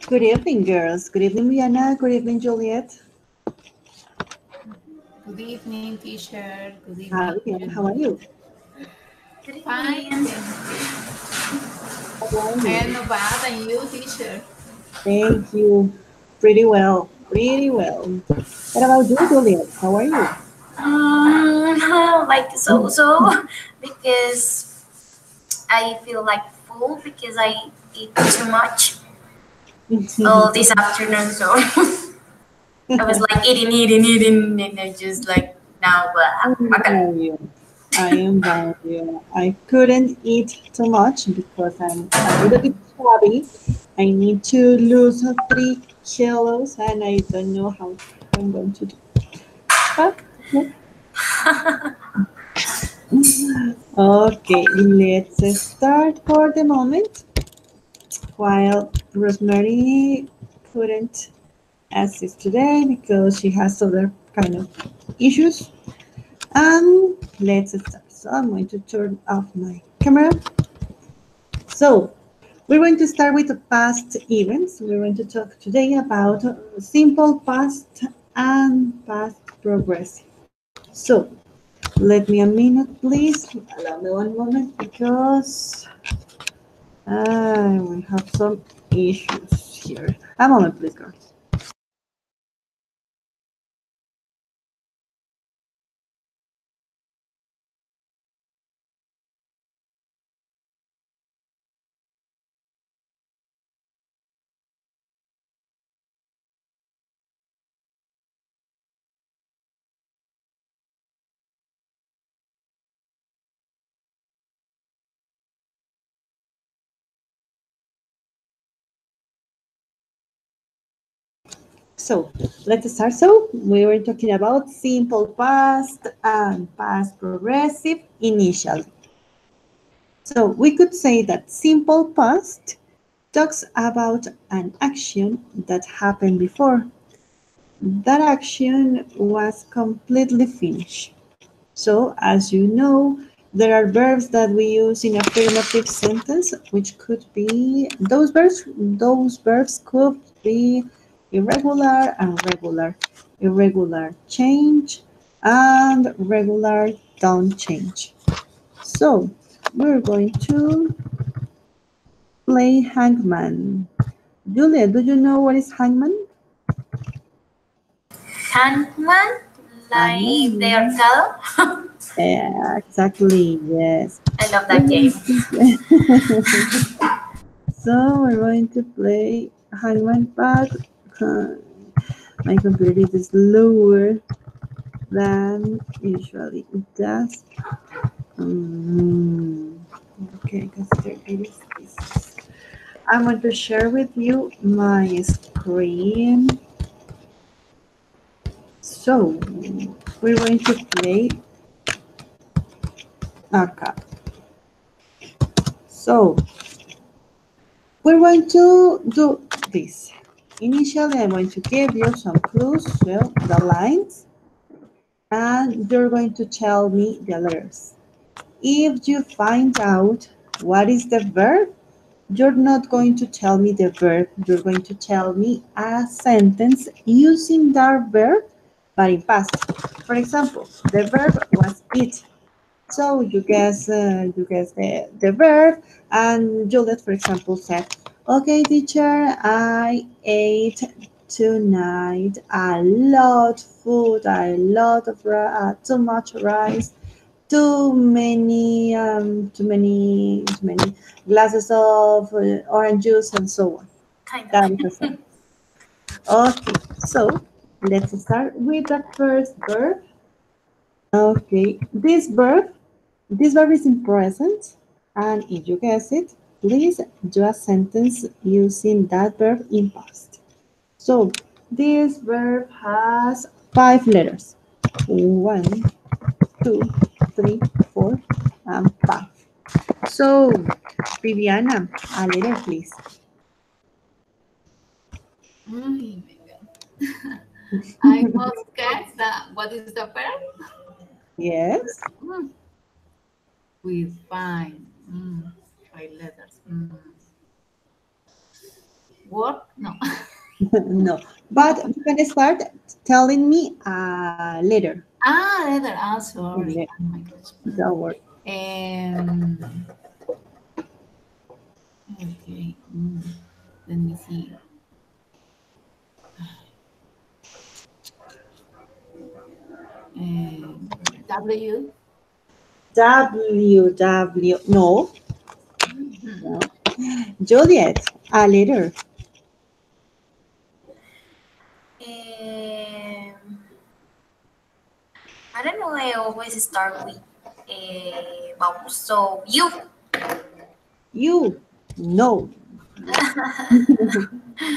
Good evening, girls. Good evening, Vienna. Good evening, Juliet. Good evening, teacher. Good How evening, are Julie. you? Good Fine, evening. How are I you? am not bad, and you, teacher? Thank you. Pretty well. Pretty well. What about you, Juliet? How are you? Like so because I feel like full because I eat too much all this afternoon. So I was like eating, and I just like now. I am Okay. by you. I am by you. I couldn't eat too much because I'm a little bit chubby. I need to lose 3 kilos and I don't know how I'm going to do. But, okay, let's start for the moment. While Rosemary couldn't assist today because she has other kind of issues. Let's start. So I'm going to turn off my camera. So we're going to start with the past events. We're going to talk today about simple past and past progressive. So let me a minute, please. Allow me one moment because I will have some issues here. A moment, please, girls. So let's start. So we were talking about simple past and past progressive initially. So we could say that simple past talks about an action that happened before. That action was completely finished. So as you know, there are verbs that we use in affirmative sentence, which could be those verbs. Those verbs could be irregular and regular. Irregular change and regular don't change. So we're going to play hangman. Julia, do you know what is hangman? Hangman, like they are Hangman. cattle. Yeah, exactly. Yes. I love We're that game. going to play. So we're going to play hangman, but my computer is slower than usually it does. Um, okay, consider it is this. I'm going to share with you my screen. So we're going to play. Okay. So we're going to do this. Initially, I'm going to give you some clues, so the lines, and you're going to tell me the letters. If you find out what is the verb, you're not going to tell me the verb, you're going to tell me a sentence using that verb, but in past. For example, the verb was eat. So you guess the verb, and Juliet, for example, said, "Okay, teacher, I ate tonight a lot food, a lot of too much rice, too many glasses of orange juice, and so on." Kind That is of. the sentence. Okay, so let's start with the first verb. Okay, this verb is in present, and if you guess it, please do a sentence using that verb in past. So this verb has 5 letters. 1, 2, 3, 4, and 5. So, Viviana, a letter, please. Mm, I must guess that. What is the verb? Yes. Mm, with fine. 5 letters. Work? No. No, but you can start telling me a letter. Leather. Sorry. Yeah, Oh my gosh. don't worry. Okay. Let me see. W. No, no. Juliet, a letter. Um, I don't know. I always start with vowels. So you. You, no.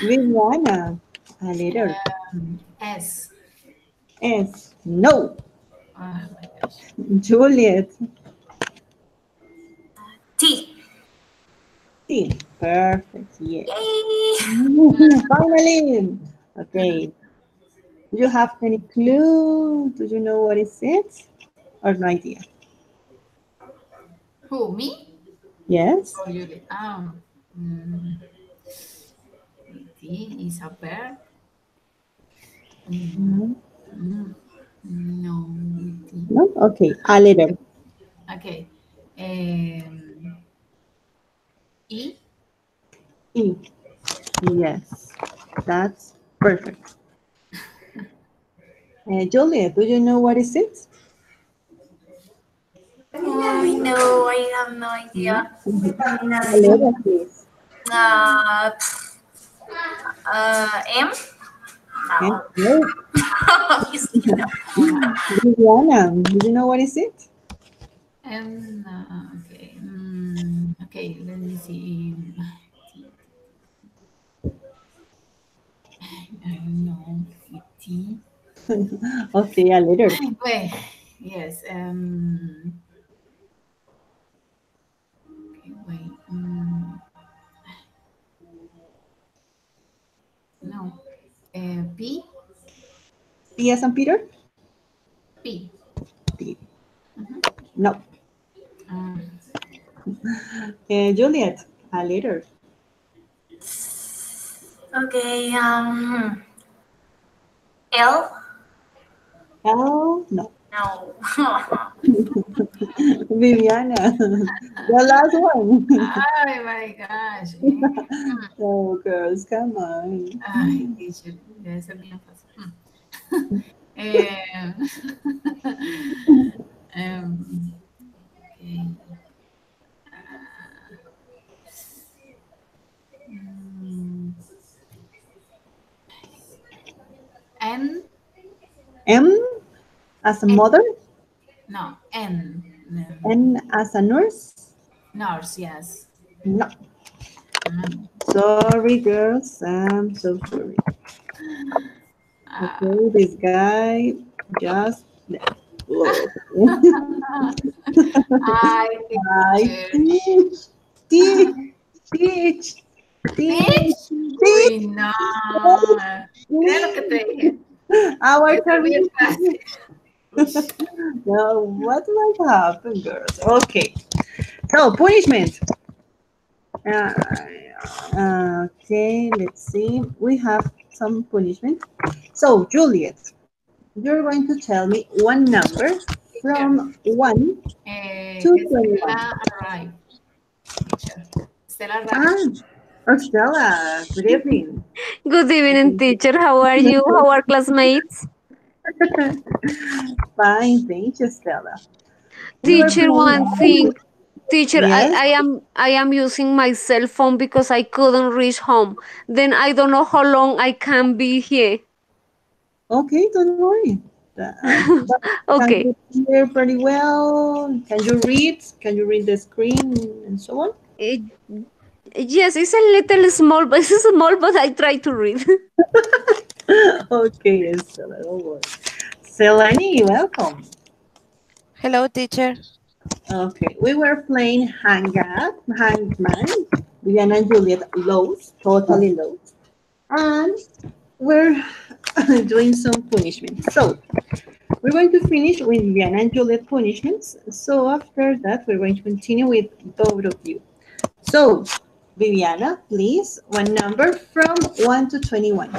Viviana, a letter. S. S, no. Oh my gosh. Juliet, T. T. Perfect, yes. Yay! Finally. Okay. Do you have any clue? Do you know what is it? Or no idea? Who? Me? Yes. Or you? Mm, T is a bird. No. No. T. No? Okay. A letter. Okay. E. E. Yes. That's perfect. Juliet, do you know what is it? Oh, no, I have no No? idea. A letter, please. Uh, M. And No. no. Obviously no. Viviana, do you know what is it? Okay. Okay. Let me see. T. I don't know. T. Okay, a letter. Wait. Yes. Okay. Wait. No. P. P as in Peter? P. P. Mhm. No. Um, Juliet, a letter. Okay. L. L. No. No. Viviana, the last one. oh my gosh. Oh, girls, come on. Ay, teacher, debe ser bien fácil. Eh, okay. Mm, N. M as a N. mother, No, N. N as a nurse. Nurse, yes. No. Mm. Sorry, girls. I'm so sorry. Uh, Okay, this guy just left. Whoa. I I teacher. teach, teach, teach, Bitch. teach, Uy, no. Mira lo que te teach. dije. Our Es bien career. fácil. No, what might happen, girls? Okay. So, punishment. Uh, okay, let's see. We have some punishment. So, Juliet, you're going to tell me one number Teacher. from 1 to 21. Stella arrived. Teacher. Stella arrived. Ah, Stella, good evening. Good evening, teacher. How are you? How are classmates? Fine, thank you, Stella. We were Teacher, one playing. thing. Teacher, Yes? I am using my cell phone because I couldn't reach home. Then I don't know how long I can be here. Okay, don't worry. But can Okay. you hear pretty well? Can you read? Can you read the screen and so on? Eh, yes, it's a little small, but it's small, but I try to read. Okay, Stella, don't worry. Seleni, welcome. Hello, teacher. Okay, we were playing Hangman, Diana and Juliet lost, totally lost. And we're doing some punishment. So we're going to finish with Diana and Juliet punishments. So after that, we're going to continue with both of you. So Viviana, please, one number from 1 to 21.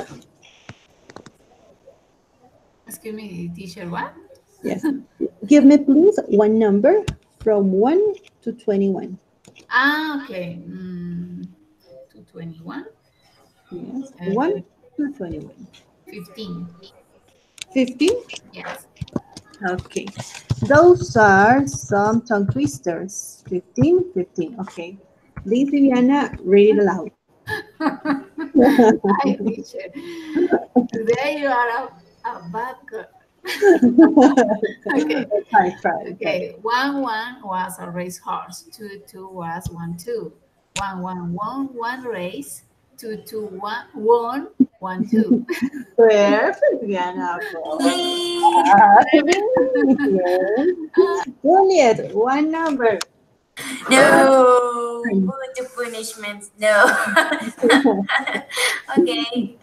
Excuse me, teacher, what? Yes. Give me, please, one number from 1 to 21. Ah, okay. 221. Yes. 1 to 21. 15. 15? Yes. Okay. Those are some tongue twisters. 15, 15. Okay. Please, Viviana, read it aloud. Hi, teacher. Today you are a bad girl. Okay. Try. Okay. 1-1 was a racehorse. 2-2 was 1-2. 1-1-1 race. 2-2-1 won 1-2. Perfect, Viviana. Yay! Juliet, one number. No, the punishments. No. Okay.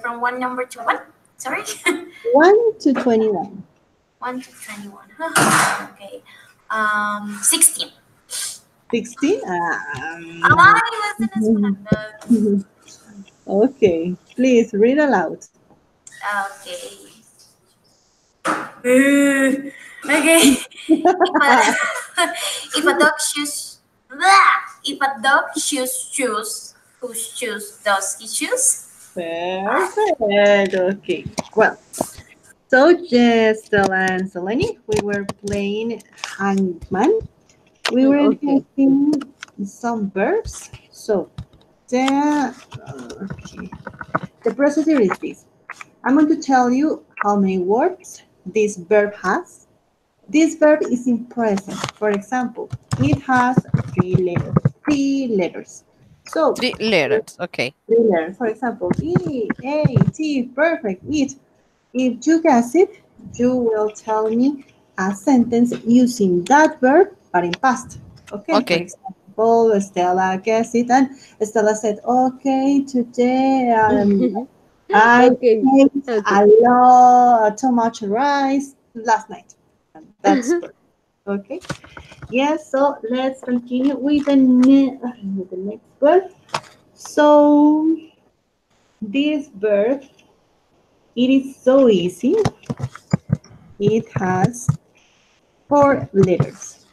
From one number to one. Sorry. 1 to 21. 1 to 21. Okay. 16. 16? I wasn't as one. Okay, please read aloud. Okay. Okay. If a dog shoes, if a dog shoes, whose shoes does he choose? Perfect. Okay. Well, so just Stella and Selene, we were playing hangman. We were Okay. getting some verbs. So okay. The procedure is this. I'm going to tell you how many words this verb has. This verb is in present. For example, it has three letters. Three letters. So, 3 letters. Okay. three letters. For example, E, A, T, perfect, it. If you guess it, you will tell me a sentence using that verb, but in past. Okay, for Okay. example, Stella guessed it, and Stella said, okay, today I Okay. ate Okay. a lot, too much rice last night. And that's perfect. Okay. Yes, so let's continue with with the next verb. So this verb, it is so easy. It has four letters.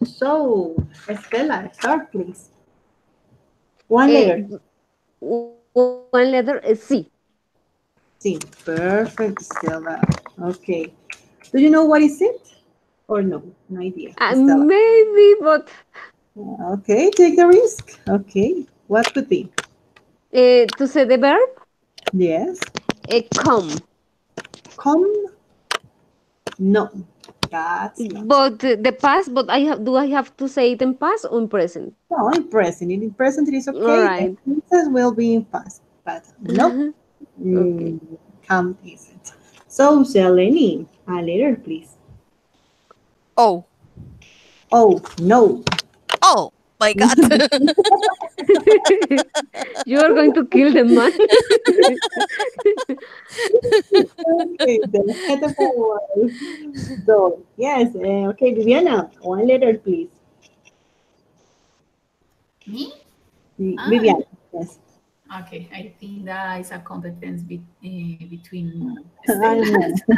So, Estela, start please. One letter. One letter is C. C. Perfect, Stella. Okay. Do you know what is it? Or no? No idea, Stella. Maybe, but Okay, take the risk. Okay. What could be? to say the verb, Yes. come. Come? No. That's not. But the past, but I have to say it in past or in present? No, in present. In present it is All okay. The right. answers will be in past. But no. Okay. Come isn't. So, Selene, a letter, please. Oh. Oh, no. Oh my God. You are going to kill the man. Okay, the second was dog. Yes, okay, Viviana, one letter, please. Me? Ah, Viviana, yes. okay. I think that is a competence between I Stella.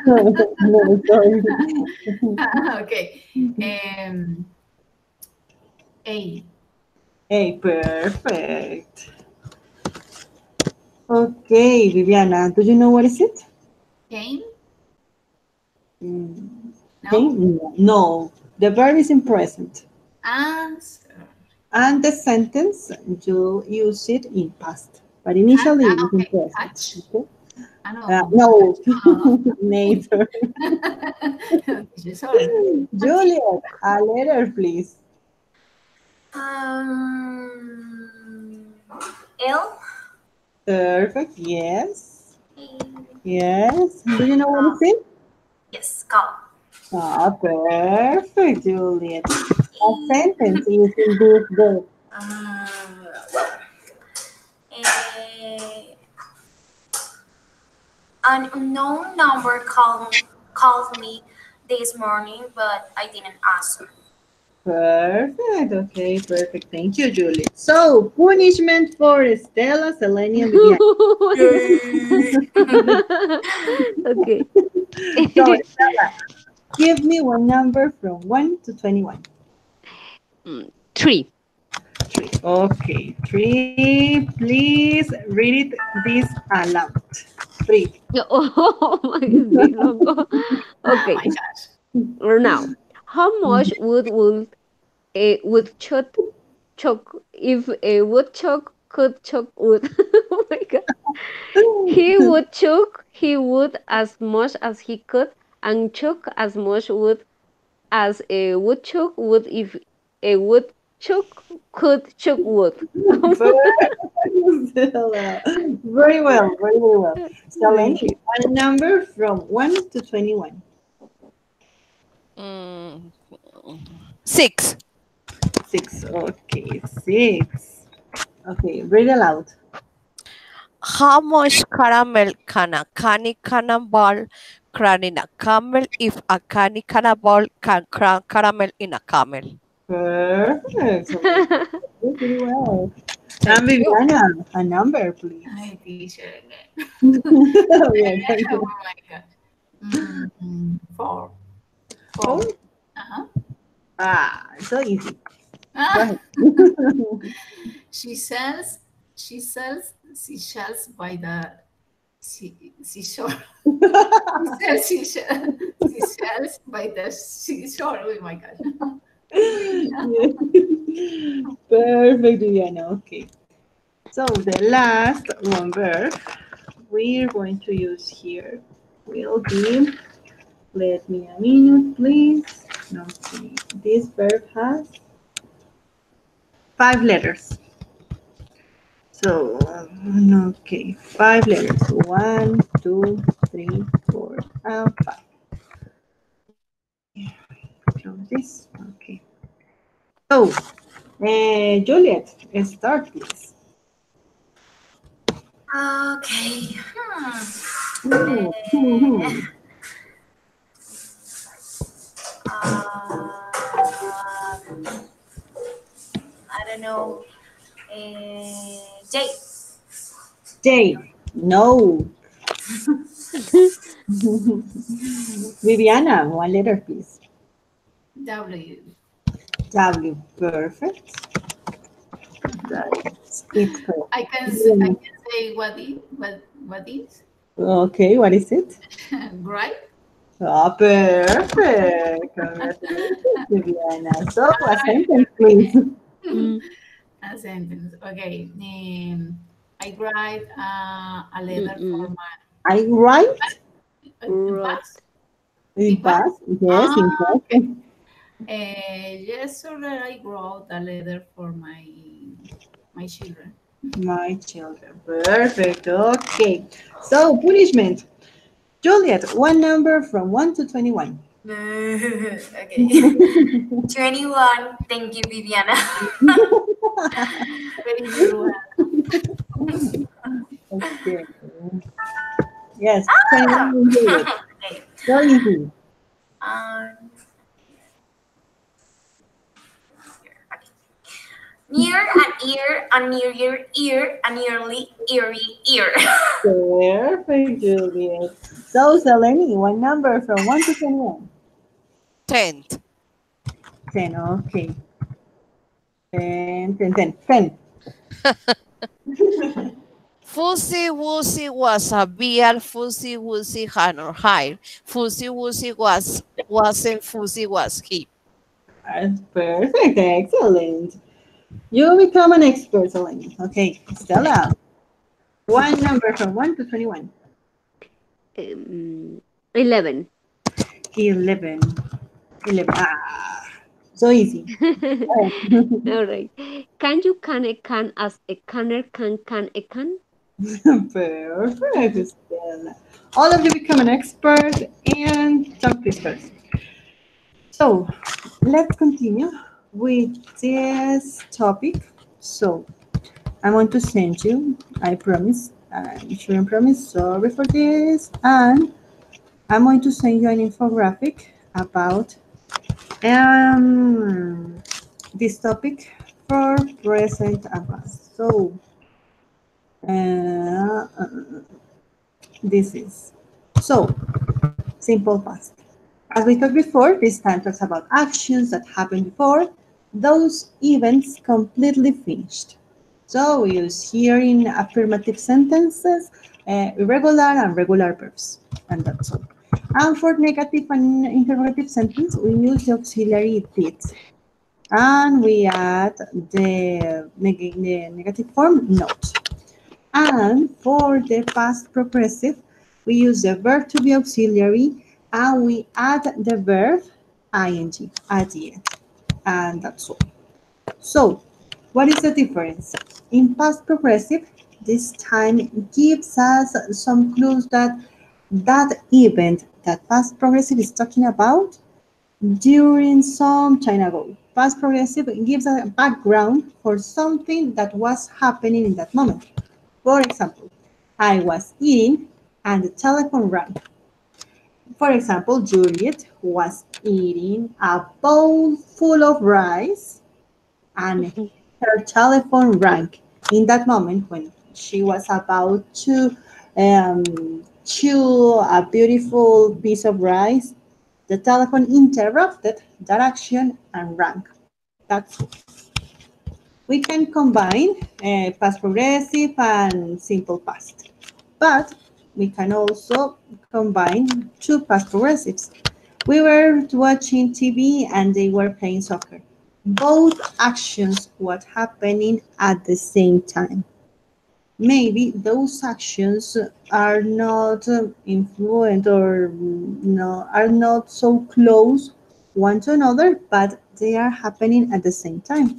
know. No, sorry. Okay. A. Hey, perfect. Okay, Viviana, do you know what is it? Came? Mm, okay, No? no. The verb is in present. Answer. And the sentence, you use it in past. But initially, it is in Okay. present. Catch? Okay? Ah, no. No, Oh. neither. Sorry. Juliet, a letter, please. Um, L. Perfect, yes. Yes. Do you know what is it? Yes, call. Ah, perfect, Juliet. A sentence using this verb. Well, eh, an unknown number called me this morning, but I didn't answer. Perfect. Okay, perfect. Thank you, Julie. So, punishment for Stella, Selene, and Viviana. Okay. So, Stella, give me one number from 1 to 21. 3. 3. Okay, 3. Please read this aloud. 3. Oh my, it's big long. Oh Okay. my gosh. Now, how much would a woodchuck choke if a woodchuck could choke wood? Oh my god. He would choke he would as much as he could and choke as much wood as a woodchuck would if a woodchuck could choke wood. Stella. Very well, very, very well. Thank Selene, a number from 1 to 21. 6. 6. Okay, 6. Okay, read aloud. How much caramel can a canny cannonball cram in a camel if a canny cannonball can cram caramel in a camel? Perfect. Selene. Did pretty well. And Thank you. Viviana, a number, please. Hi, teacher again. We are going Oh to- my god. 4. Oh, 4. Uh-huh. so easy. Go Ah, ahead. she sells seashells by the seashore. Seashells by the seashore. Oh my god. Perfect, Viviana. Okay. So the last one verb we're going to use here will be, let me a minute, please. Okay. This verb has 5 letters. So, okay, 5 letters. 1, 2, 3, 4, and 5. Close this. Okay. So, Juliet, start, please. Okay. Mhm. I don't know. J. J. No. Viviana, one letter, please. W. W. Perfect. That's it. Correct. I can say what is Okay, what is it? right. Oh, perfect. Congratulations, Viviana. So, a sentence, please. Mm, A sentence. Okay. I write a letter for mm-mm. my I write in Right. past. in In past. past. Yes, in past. Okay. Yesterday I wrote a letter for my children. My children. Perfect. Okay. So, punishment. Juliet, one number from 1 to 21. Okay. 21. Thank you, Viviana. Very well. Okay. Yes, 21, Juliet. Okay. So easy. Um, near an ear, a near your ear, a nearly eerie ear. Perfect, Juliet. So, Selene, one number from 1 to 21. 10. 10, okay. 10, 10, 10, 10. Fuzzy Wuzzy was a bear, Fuzzy Wuzzy had no hair. Fuzzy Wuzzy wasn't Fuzzy was he. That's perfect, excellent. You become an expert, Selene. Okay, Stella, one number from 1 to 21. 11. 11. 11. So easy. All right. Can you can a can as a canner can a can? Perfect, Stella. All of you become an expert and tongue twisters. So let's continue with this topic. So I'm going to send you, I promise, I'm sure I promise, sorry for this. And I'm going to send you an infographic about Um, this topic for present and past. So, this is so simple past. As we talked before, this time talks about actions that happened before those events completely finished. So we use here in affirmative sentences irregular and regular verbs, and that's all. And for negative and interrogative sentence, we use the auxiliary did, and we add the negative form not. And for the past progressive, we use the verb to be auxiliary and we add the verb ing at the end. And that's all. So, what is the difference? In past progressive, this time gives us some clues that that event that past progressive is talking about during some time ago. Past progressive gives a background for something that was happening in that moment. For example, I was eating and the telephone rang. For example, Juliet was eating a bowl full of rice and her telephone rang. In that moment, when she was about to chew a beautiful piece of rice, the telephone interrupted that action and rang. That's we can combine past progressive and simple past, but we can also combine two past progressives. We were watching TV and they were playing soccer. Both actions were happening at the same time. Maybe those actions are not influent or no, are not so close one to another, but they are happening at the same time.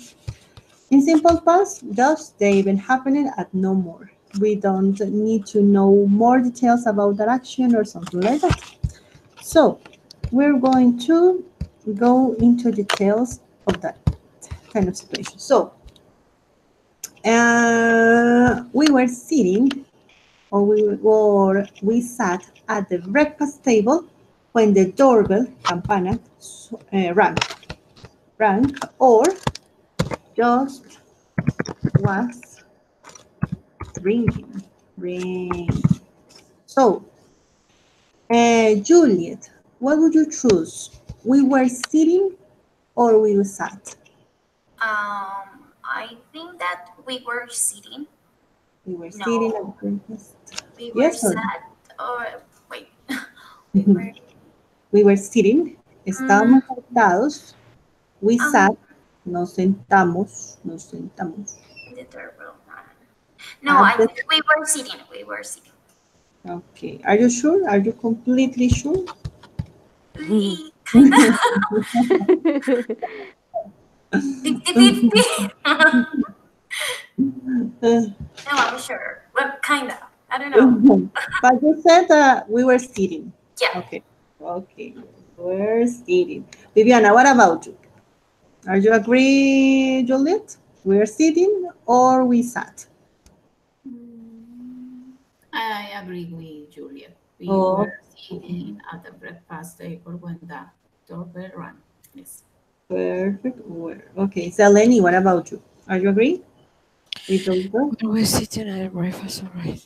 In simple past, thus they even happening at no more. We don't need to know more details about that action or something like that. So we're going to go into details of that kind of situation. So we were sitting or we sat at the breakfast table when the doorbell campana rang or just was ringing. Ring. So, Juliet, what would you choose? We were sitting or we sat? I think that we were sitting. We were sitting No, at breakfast. we were Yes or no? sat. Or wait, we were. We were sitting. Mm, Estábamos sentados. We um, sat. Nos sentamos. Nos sentamos. the doorbell. No, At the, we were sitting. We were sitting. okay. Are you sure? Are you completely sure? Kind of 50-50. Uh, No, I'm sure. Well, kind of. I don't know. but you said we were sitting. Yeah. Okay. Okay. We're sitting. Viviana, what about you? Are you agree, Juliet? We're sitting or we sat? Mm, I agree with Juliet. We Oh, were sitting at the breakfast table when the doorbell rang. Yes. perfect. Okay, Seleni, what about you? Are you agree with those girls? When we're sitting at a breakfast, all right.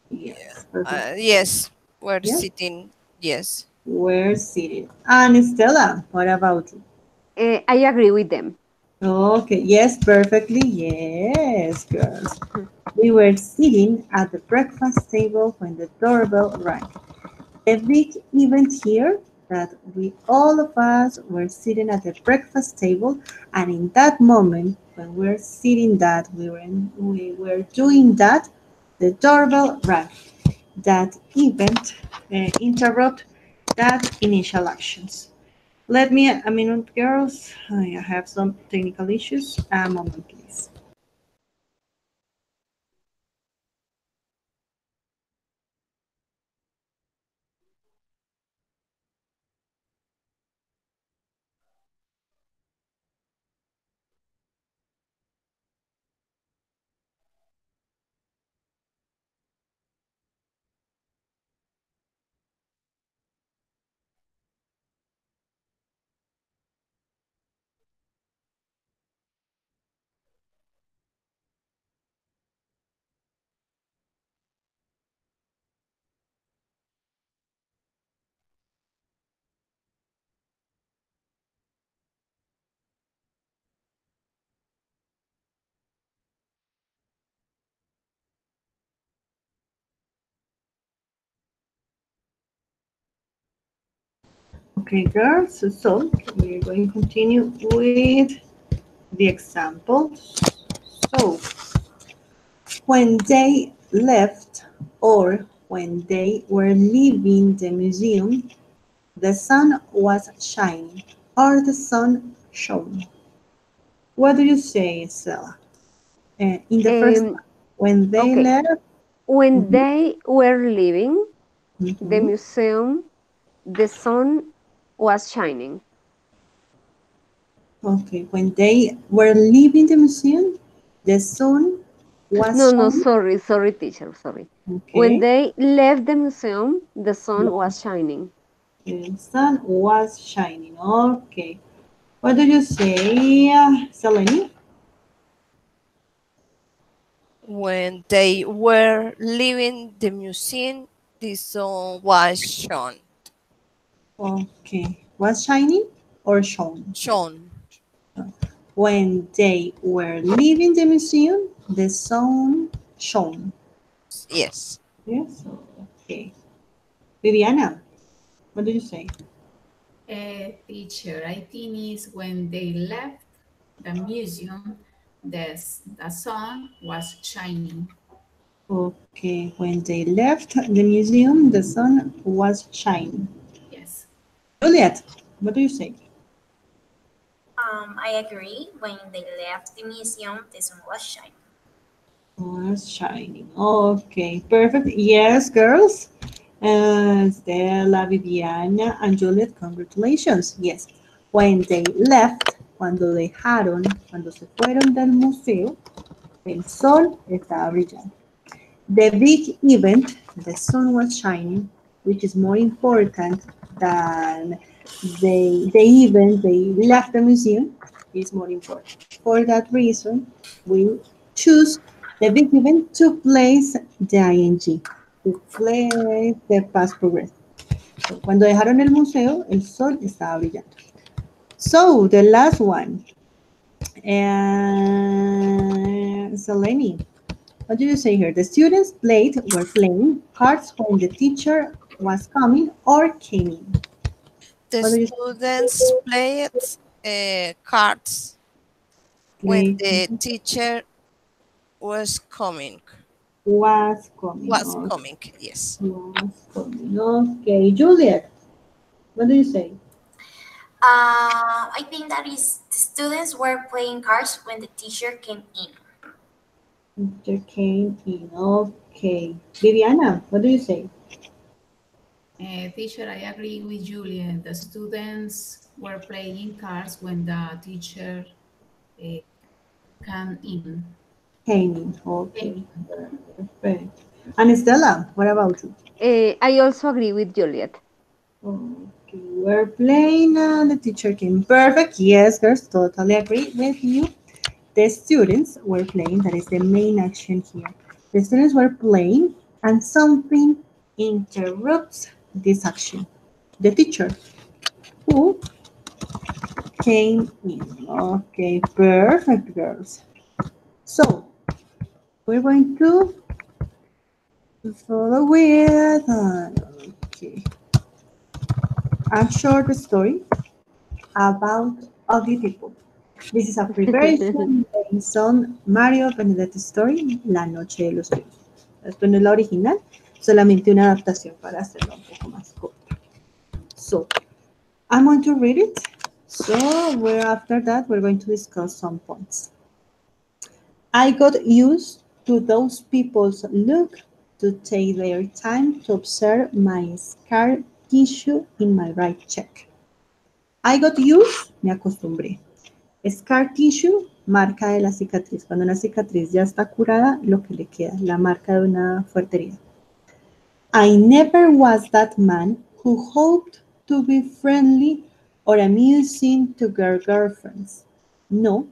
Yes, perfect. Yes, we're Yes, sitting. Yes. we're sitting. And Stella, what about you? I agree with them. Okay, yes, perfectly. Yes, girls. We were sitting at the breakfast table when the doorbell rang. A big event here that we all of us were sitting at the breakfast table, and in that moment when we were sitting that we were doing that, the doorbell rang. That event interrupt that initial actions. Let me a minute, girls. I have some technical issues. A moment, please. Okay, girls, so we're going to continue with the examples. So, when they left or when they were leaving the museum, the sun was shining or the sun shone. What do you say, Stella? In the first Um, one, when they okay. left, When mhm, they were leaving the mhm. museum, the sun was shining. Okay, when they were leaving the museum, the sun was No, no, shining. sorry, sorry, teacher, sorry. When Okay, they left the museum, the sun yeah, was shining. the sun was shining. Okay, what do you say, Selene? When they were leaving the museum, the sun was Okay, was shining or shone? shone. When they were leaving the museum, the sun shone. Yes. Yes, okay. Viviana, what do you say? Teacher, I think is when they left the museum, the sun was shining. Okay, when they left the museum, the sun was shining. Yes. Juliet, what do you say? I agree. When they left the museum, the sun was shining. Was shining. Okay, perfect. Yes, girls. Stella, Viviana, and Juliet, congratulations. Yes, when they left, cuando dejaron, cuando se fueron del museo, el sol estaba brillando. The big event, the sun was shining, which is more important than the event they left the museum, is more important. For that reason, we choose the big event to place the ing, to place the past progressive. So, cuando dejaron el museo, el sol estaba brillando. So, the last one, Selene. What do you say here? The students were playing cards when the teacher was coming or came in. The What do you students played cards when play? the teacher was coming. Was coming. Was Or coming, yes. was coming. Okay, Juliet. What do you say? I think that is the students were playing cards when the teacher came in. Teacher came in. Okay. Viviana, what do you say? Teacher, I agree with Julian. The students were playing cards when the teacher uh, came in. Came in. Came Okay. in. Perfect. And Stella, what about you? I also agree with Juliet. Okay, we're playing and the teacher came. Perfect. Yes, girls, totally agree with you. The students were playing, that is the main action here. The students were playing and something interrupts this action. The teacher who came in. Okay, perfect, girls. So we're going to follow with okay, a short story about ugly people. This is a preparation based on Mario Benedetti's story, La Noche de los Ríos. Esto no es la original, solamente una adaptación para hacerlo un poco más corta. So, I'm going to read it. So, after that, we're going to discuss some points. I got used to those people's look to take their time to observe my scar tissue in my right cheek. I got used, me acostumbré. Scar tissue, marca de la cicatriz. Cuando una cicatriz ya está curada, lo que le queda, la marca de una fuerte herida. I never was that man who hoped to be friendly or amusing to girlfriends. No,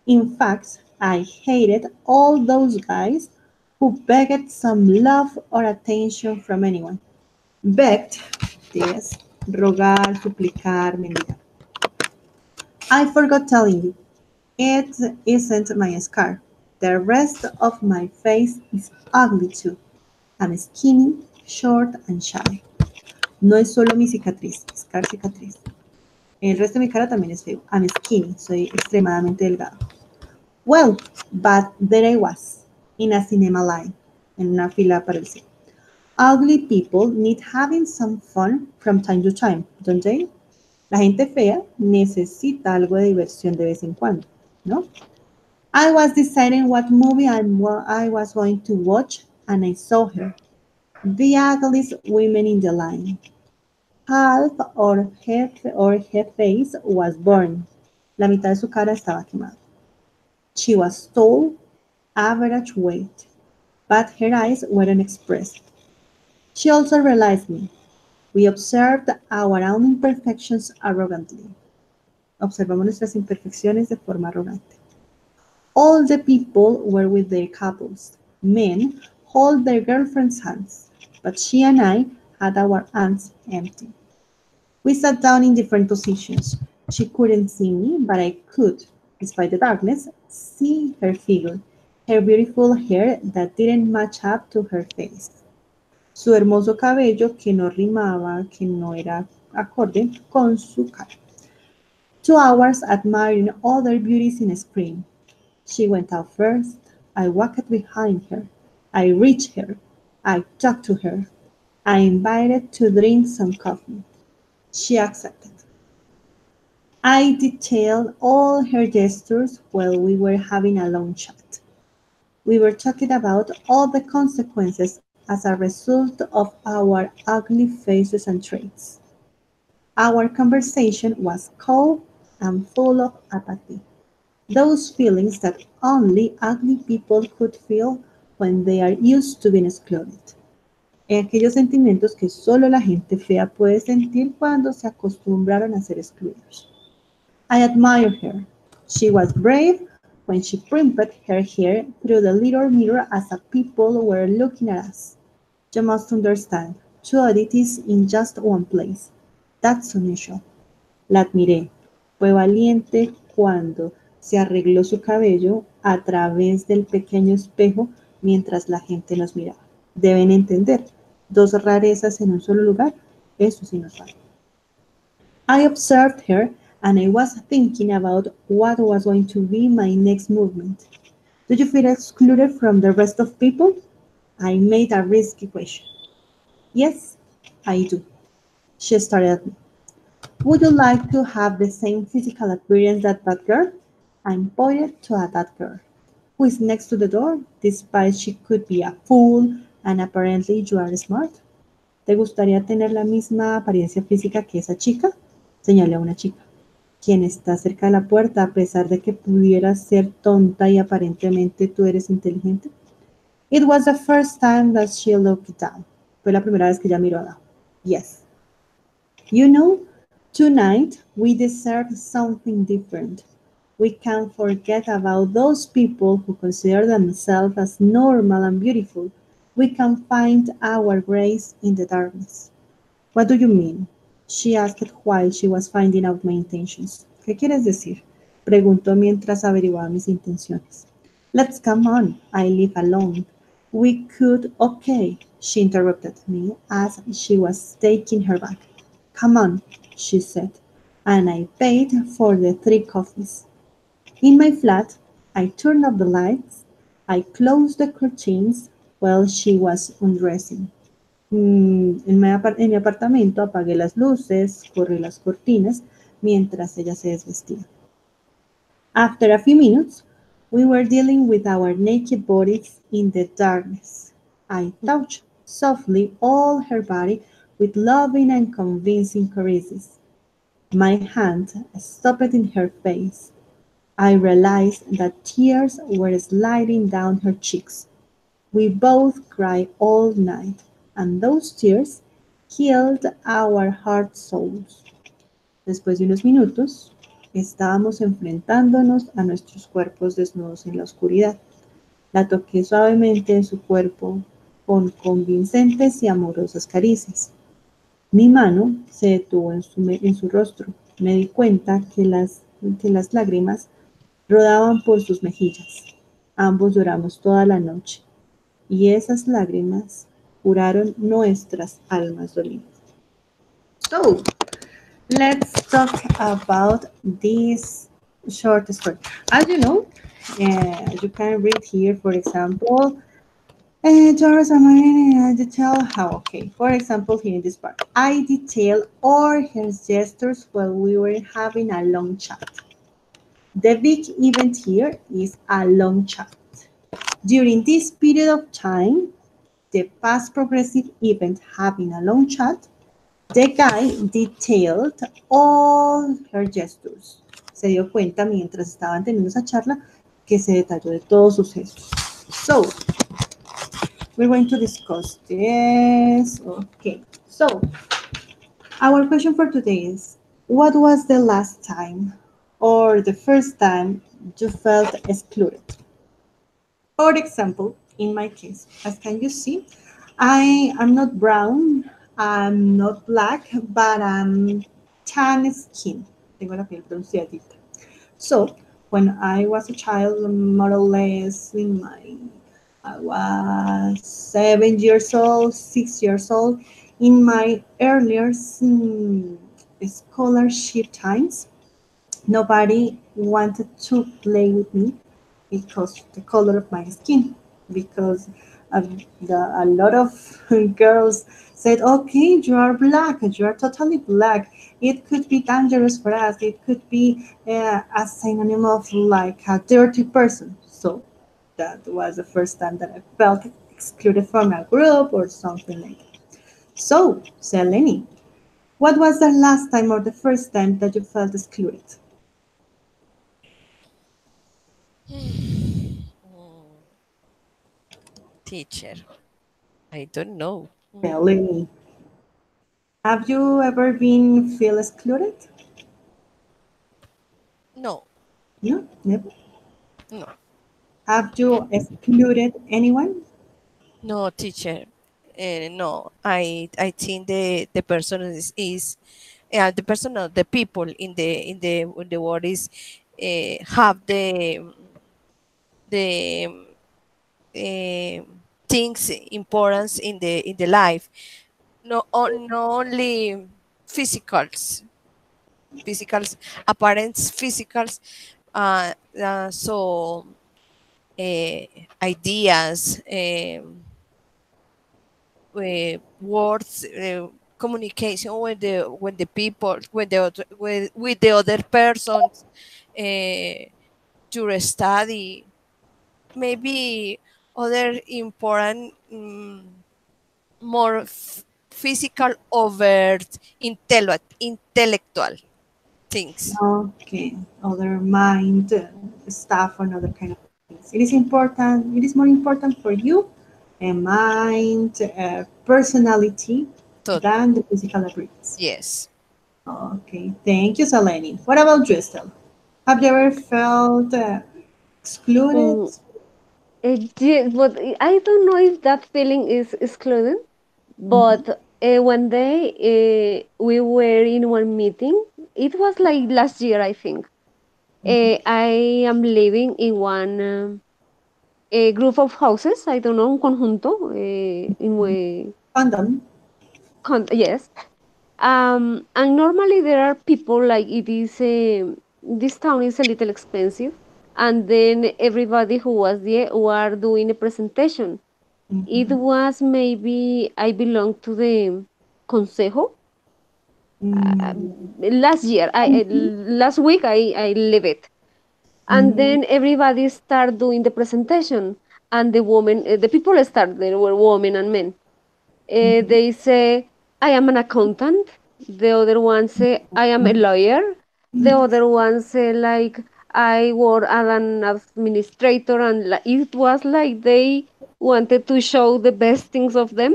in fact, I hated all those guys who begged some love or attention from anyone. Begged, yes, rogar, suplicar, mendigar. I forgot telling you. It isn't my scar. The rest of my face is ugly too. I'm skinny, short, and shy. No es solo mi cicatriz, scar cicatriz. El resto de mi cara también es feo. I'm skinny, soy extremadamente delgado. Well, but there I was, in a cinema line, en una fila para el cine. Ugly people need having some fun from time to time, don't they? La gente fea necesita algo de diversión de vez en cuando, ¿no? I was deciding what movie I was going to watch, and I saw her. The ugliest woman in the line. Half her face was burned. La mitad de su cara estaba quemada. She was tall, average weight, but her eyes weren't expressed. She also realized me. We observed our own imperfections arrogantly. Observamos nuestras imperfecciones de forma arrogante. All the people were with their couples. Men hold their girlfriends' hands, but she and I had our hands empty. We sat down in different positions. She couldn't see me, but I could, despite the darkness, see her figure, her beautiful hair that didn't match up to her face. Su hermoso cabello que no rimaba, que no era acorde con su cara. 2 hours admiring other beauties in a screen. She went out first. I walked behind her. I reached her. I talked to her. I invited to drink some coffee. She accepted. I detailed all her gestures while we were having a long chat. We were talking about all the consequences as a result of our ugly faces and traits. Our conversation was cold and full of apathy. Those feelings that only ugly people could feel when they are used to being excluded. Aquellos sentimientos que solo la gente fea puede sentir cuando se acostumbraron a ser excluidos. I admired her. She was brave when she primped her hair through the little mirror as the people were looking at us. You must understand, two oddities in just one place. That's unusual. La admiré. Fue valiente cuando se arregló su cabello a través del pequeño espejo mientras la gente nos miraba. Deben entender, dos rarezas en un solo lugar, eso es inusual. I observed her and I was thinking about what was going to be my next movement. Do you feel excluded from the rest of people? I made a risky question. Yes, I do. She stared at me. Would you like to have the same physical appearance that that girl? I pointed to that girl, who is next to the door, despite she could be a fool and apparently you are smart. ¿Te gustaría tener la misma apariencia física que esa chica? Señalé a una chica, quien está cerca de la puerta a pesar de que pudieras ser tonta y aparentemente tú eres inteligente. It was the first time that she looked down. Fue la primera vez que ella miró abajo. Yes. You know, tonight we deserve something different. We can't forget about those people who consider themselves as normal and beautiful. We can find our grace in the darkness. What do you mean? She asked while she was finding out my intentions. ¿Qué quieres decir? Preguntó mientras averiguaba mis intenciones. Let's come on. I live alone. We could, okay, she interrupted me as she was taking her bag. Come on, she said, and I paid for the 3 coffees. In my flat, I turned off the lights. I closed the curtains while she was undressing. En mi apartamento apagué las luces, corrí las cortinas mientras ella se desvestía. After a few minutes, we were dealing with our naked bodies in the darkness. I touched softly all her body with loving and convincing caresses. My hand stopped in her face. I realized that tears were sliding down her cheeks. We both cried all night, and those tears healed our heart souls. Después de unos minutos, estábamos enfrentándonos a nuestros cuerpos desnudos en la oscuridad. La toqué suavemente en su cuerpo con convincentes y amorosas caricias. Mi mano se detuvo en su rostro. Me di cuenta que las lágrimas rodaban por sus mejillas. Ambos lloramos toda la noche, y esas lágrimas curaron nuestras almas dolidas. So let's talk about this short story. As you know, you can read here, for example, Doris and I detail how, okay, for example, here in this part, I detail all her gestures while we were having a long chat. The big event here is a long chat. During this period of time, the past progressive event having a long chat, the guy detailed all her gestures. Se dio cuenta mientras estaban teniendo esa charla que se detalló de todos sus gestos. So, we're going to discuss this. Okay. So, our question for today is, what was the last time or the first time you felt excluded? For example, in my case, as can you see, I am not brown, I'm not black, but I'm tan skin. Tengo la piel bronceadita. So, when I was a child, more or less I was 7 years old, 6 years old, in my earlier scholarship times, nobody wanted to play with me because of the color of my skin. Because a lot of girls said, okay, you are black, you are totally black. It could be dangerous for us. It could be a synonym of like a dirty person. So that was the first time that I felt excluded from a group or something like that. So, Seleni, what was the last time or the first time that you felt excluded? Mm, teacher, I don't know. Seleni, have you ever been feel excluded? No, No, never. no, Have you excluded anyone? no, teacher. No, I think the person is the person or the people in the world is have the things importance in the life. No, not only physicals, physicals, apparent physicals. So uh, ideas, words, communication with the people, with the other persons, to study, maybe other important, more physical over intellectual things. Okay, other mind stuff and other kind of things. It is important. It is more important for you, a mind, personality, So than the physical abilities. yes. Okay, thank you, Selene. What about you, Estelle? Have you ever felt excluded? Mm, yes, but I don't know if that feeling is excluded. Mhm, But one day we were in one meeting. It was like last year, I think. mhm. I am living in one a group of houses. I don't know, un conjunto. Condom. Yes. And normally there are people like it is. This town is a little expensive, and then everybody who was there were doing a presentation. It Mhm, was maybe I belong to the consejo. uh, mhm, Last year, mhm, last week I leave it, and mhm, then everybody start doing the presentation, and the people start, there were women and men. mhm, They say I am an accountant. The other one say I am a lawyer. The other one say like I work as an administrator, and it was like they wanted to show the best things of them.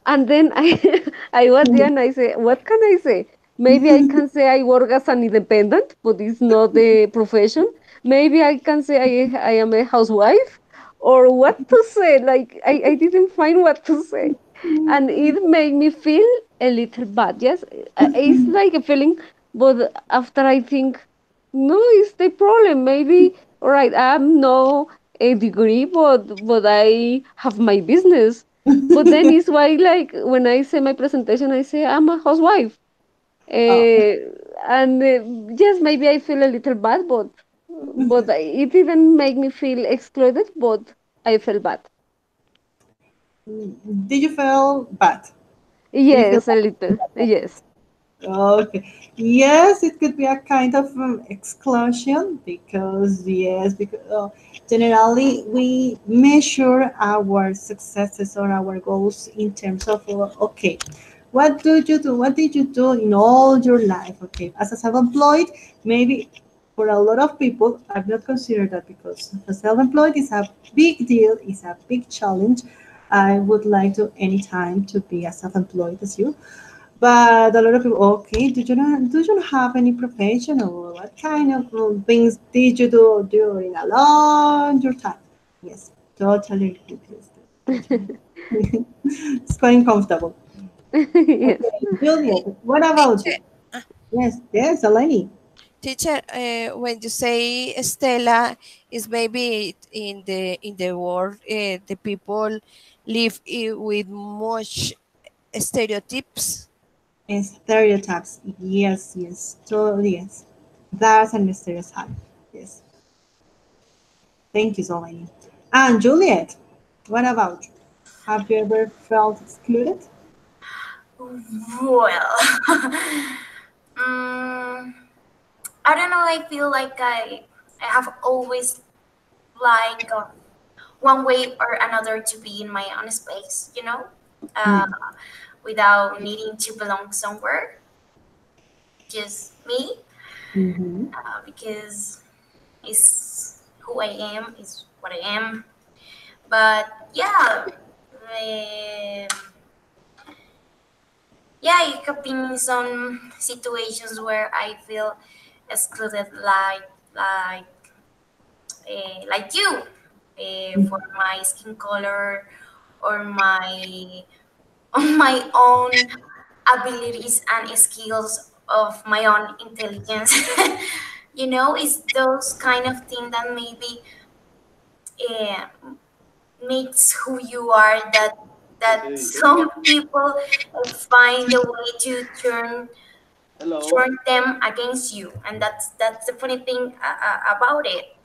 And then I I was there and I say, what can I say? Maybe I can say I work as an independent, but it's not the profession. Maybe I can say I am a housewife, or what to say. Like I didn't find what to say, and it made me feel a little bad. Yes, it's like a feeling, but after I think, no, it's the problem. Maybe all right, I'm no a degree, but I have my business. But then it's why, like, when I say my presentation, I say I'm a housewife. Oh, Uh, and yes, maybe I feel a little bad, but it didn't make me feel excluded, but I felt bad. did you feel bad? Do you feel Yes, a little. bad? Yes. Okay. Yes, it could be a kind of exclusion because yes, because generally we measure our successes or our goals in terms of okay, what do you do? What did you do in all your life? Okay, as a self-employed, maybe for a lot of people, I've not considered that because a self-employed is a big deal, is a big challenge. I would like to anytime to be as self-employed as you. But a lot of people, okay, do you not have any profession or what kind of things did you do during a long your time? Yes, totally agree. Yes, totally. It's quite uncomfortable. Yes. Okay, Juliet, what about Teacher, you? Yes, yes, Eleni. teacher, when you say Stella, is maybe in the world the people live with much stereotypes. Stereotypes. Yes, yes, totally yes. That's an stereotype. Yes. Thank you, Eleni. And Juliet, what about you? Have you ever felt excluded? Well, mm, I don't know. I feel like I have always like one way or another to be in my own space, uh, Mm. without needing to belong somewhere. Just me, Mm-hmm. because it's who I am, is what I am. But yeah, yeah, it have been some situations where I feel excluded, like like you, for my skin color or my on my own abilities and skills of my own intelligence. It's those kind of things that maybe uh, makes who you are, that some people find a way to turn them against you, and that's the funny thing about it,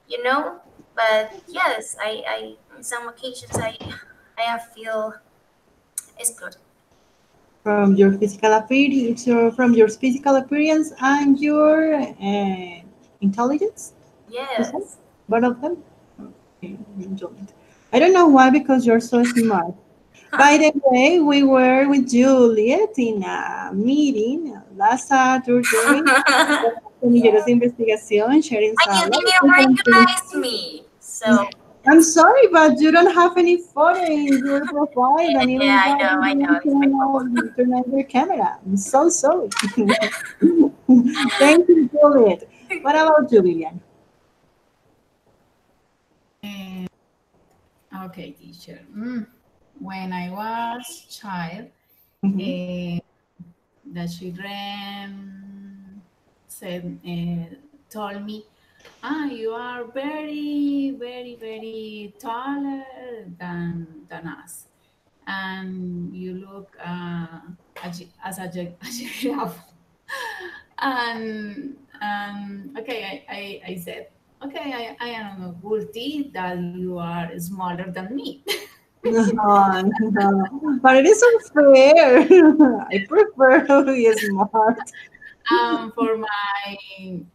you know but yes, I on some occasions I have feel excluded. From your physical appearance, from your physical appearance and your intelligence, you said Yes. both of them. Okay, enjoyed. I don't know why because you're so smart. By the way, we were with Juliet in a meeting last Saturday. Semilleros de investigación, sharing And you sala. didn't recognize me, so I'm that's sorry, but you don't have any photo in your profile, and even yeah, though you I know, didn't it's my fault. turn on your camera. I'm so sorry. Thank you, Juliet. What about you, Vivian? Eh, okay, teacher. When I was child, Mhm. eh, the children told me, you are very, very, very taller than us, and you look as a a giraffe. And okay, I said, okay, I am a guilty that you are smaller than me. No, no, but it is unfair. I prefer to be smart. For my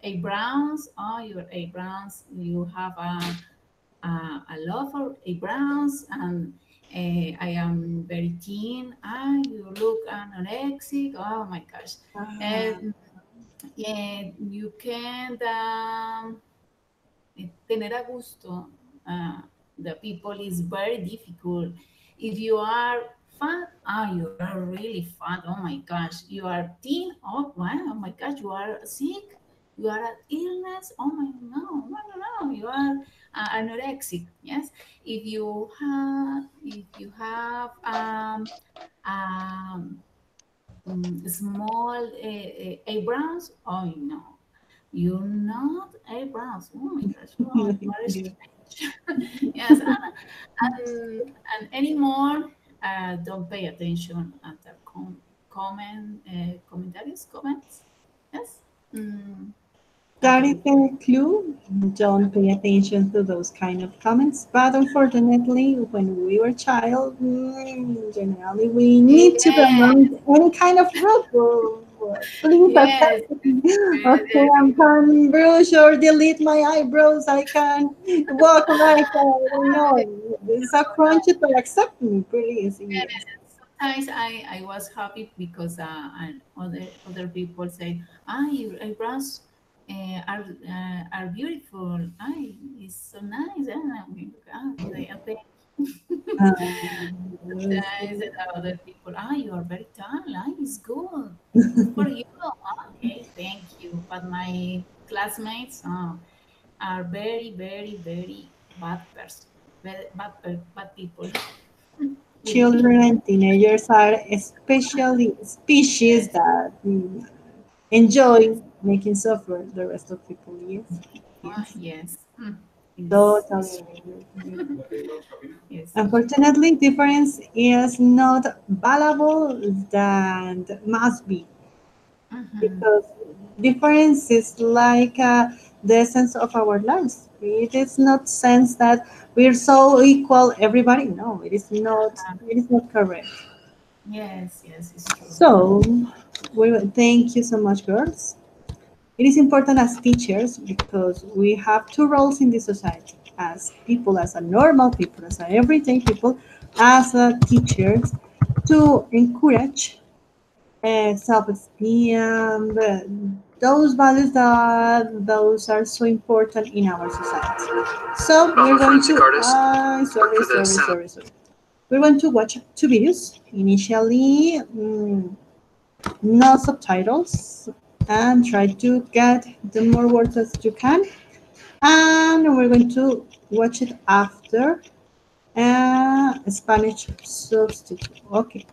eyebrows, your eyebrows, you have a lot for eyebrows, and I am very thin. You look anorexic. Oh my gosh. Ah, And you can tener a gusto. The people is very difficult. If you are fat, you are really fat. Oh my gosh, you are thin. Oh wow, oh my gosh, you are sick. You are at illness. Oh my no. You are anorexic. Yes. If you have um, small eyebrows, oh no, you're not eyebrows. Oh my gosh, you are yeah. strange. Yes, and anymore, don't pay attention at the comments. Yes. Mm, That okay. is a clue. Don't pay attention to those kind of comments. But unfortunately, when we were child, generally we need to Yes, balance any kind of rule. Please yes, accept it. Okay, yes, I can brush or delete my eyebrows. I can walk like I don't know. It's a crunchy to accept me, please. Yes. sometimes I was happy because and other people say, "Ah, your eyebrows are beautiful. Ah, it's so nice." And I'm like, "Ah, okay." Yes. Sometimes other people, "Ah, you are very tall. Ah, it's good. Good for you." "Ah, okay, thank you." But my classmates are very, very, very bad person, very bad people with me. Children and teenagers are especially species Yes. that enjoy Yes. making suffer the rest of people. Yes, yes, Yes. It's totally true. agree. Yes. Unfortunately, difference is not valuable than must be Mm-hmm. because difference is like the essence of our lives. It is not sense that we're so equal everybody. No, it is not. It is not correct. Yes, yes, it's true. So, thank you so much, girls. It is important as teachers because we have two roles in the society as people, as a normal people, as a everyday people, as a teachers to encourage self-esteem, those values that those are so important in our society. So we're going to, sorry. We're going to watch two videos. Initially, no subtitles, and try to get the more words as you can. And we're going to watch it after Spanish substitute. Okay,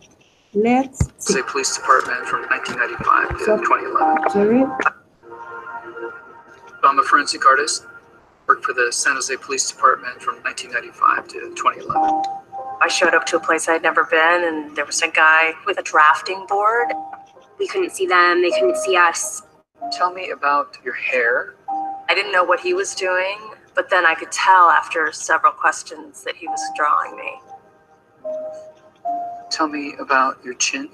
let's see. State Police Department from 1995 to So, 2011. sorry. I'm a forensic artist. Worked for the San Jose Police Department from 1995 to 2011. I showed up to a place I'd never been, and there was a guy with a drafting board. We couldn't see them, they couldn't see us. Tell me about your hair. I didn't know what he was doing, but then I could tell after several questions that he was drawing me. Tell me about your chin.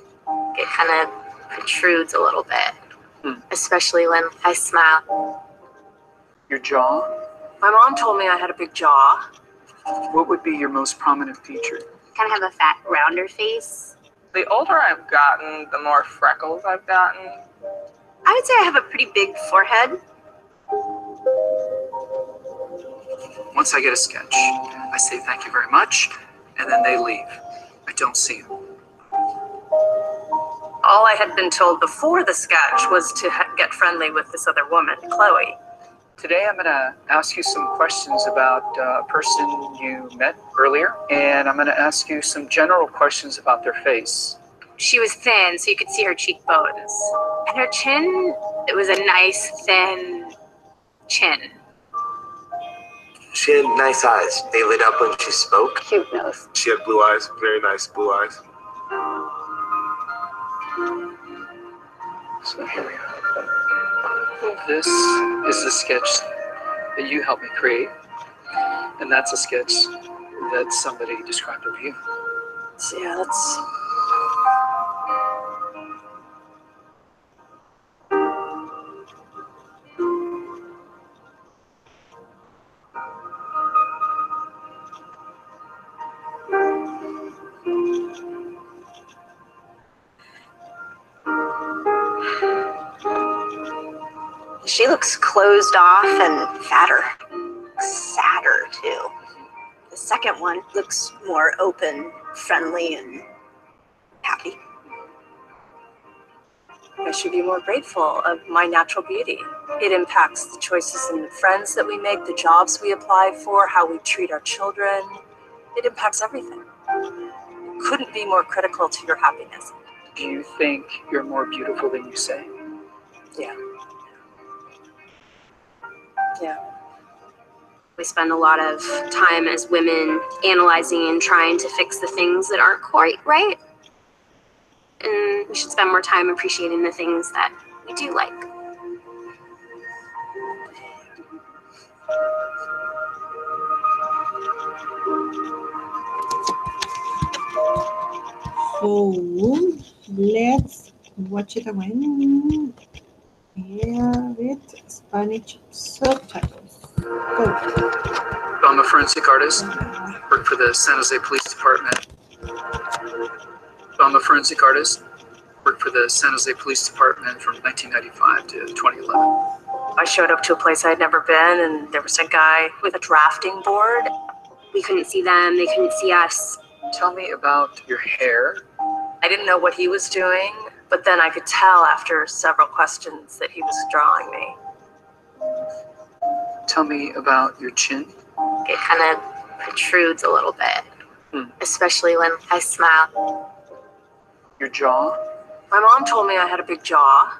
It kind of protrudes a little bit, especially when I smile. Your jaw. My mom told me I had a big jaw. What would be your most prominent feature? Kind of have a fat, rounder face. The older I've gotten, the more freckles I've gotten. I would say I have a pretty big forehead. Once I get a sketch, I say thank you very much, and then they leave. I don't see them. All I had been told before the sketch was to get friendly with this other woman, Chloe. Today I'm going to ask you some questions about a person you met earlier, and I'm going to ask you some general questions about their face. She was thin, so you could see her cheekbones. And her chin, it was a nice, thin chin. She had nice eyes. They lit up when she spoke. Cute nose. She had blue eyes, very nice blue eyes. So here we are. This is the sketch that you helped me create, and that's a sketch that somebody described of you. So yeah, that's... She looks closed off and fatter. Sadder, too. The second one looks more open, friendly, and happy. I should be more grateful of my natural beauty. It impacts the choices and the friends that we make, the jobs we apply for, how we treat our children. It impacts everything. It couldn't be more critical to your happiness. Do you think you're more beautiful than you say? Yeah. Yeah. We spend a lot of time as women analyzing and trying to fix the things that aren't quite right. And we should spend more time appreciating the things that we do like. So let's watch it again. Yeah, with Spanish subtitles. Go. I'm a forensic artist. Work for the San Jose Police Department. I'm a forensic artist. Worked for the San Jose Police Department from 1995 to 2011. I showed up to a place I'd never been, and there was a guy with a drafting board. We couldn't see them, they couldn't see us. Tell me about your hair. I didn't know what he was doing, but then I could tell after several questions that he was drawing me. Tell me about your chin. It kind of protrudes a little bit, especially when I smile. Your jaw. My mom told me I had a big jaw.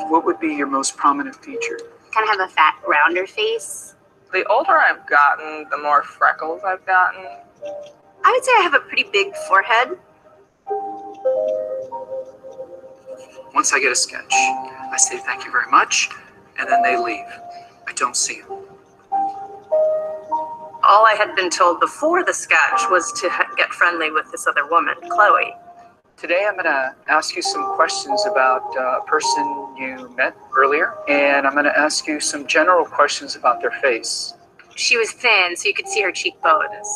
What would be your most prominent feature? Kind of have a fat, rounder face. The older I've gotten, the more freckles I've gotten. I would say I have a pretty big forehead. Once I get a sketch, I say thank you very much, and then they leave. I don't see them. All I had been told before the sketch was to get friendly with this other woman, Chloe. Today I'm going to ask you some questions about a person you met earlier, and I'm going to ask you some general questions about their face. She was thin, so you could see her cheekbones.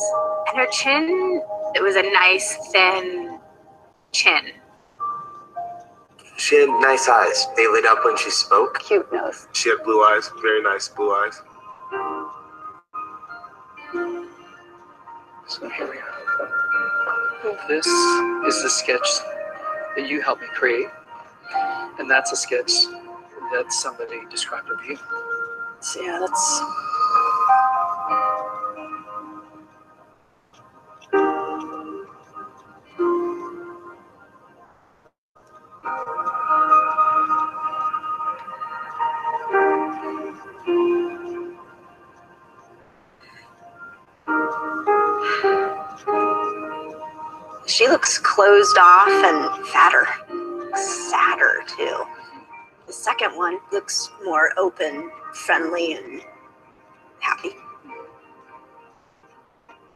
And her chin, it was a nice, thin chin. She had nice eyes. They lit up when she spoke. Cute nose. She had blue eyes, very nice blue eyes. So here we are. This is the sketch that you helped me create, and that's a sketch that somebody described of you. So yeah, that's... She looks closed off and fatter. Sadder, too. The second one looks more open, friendly, and happy.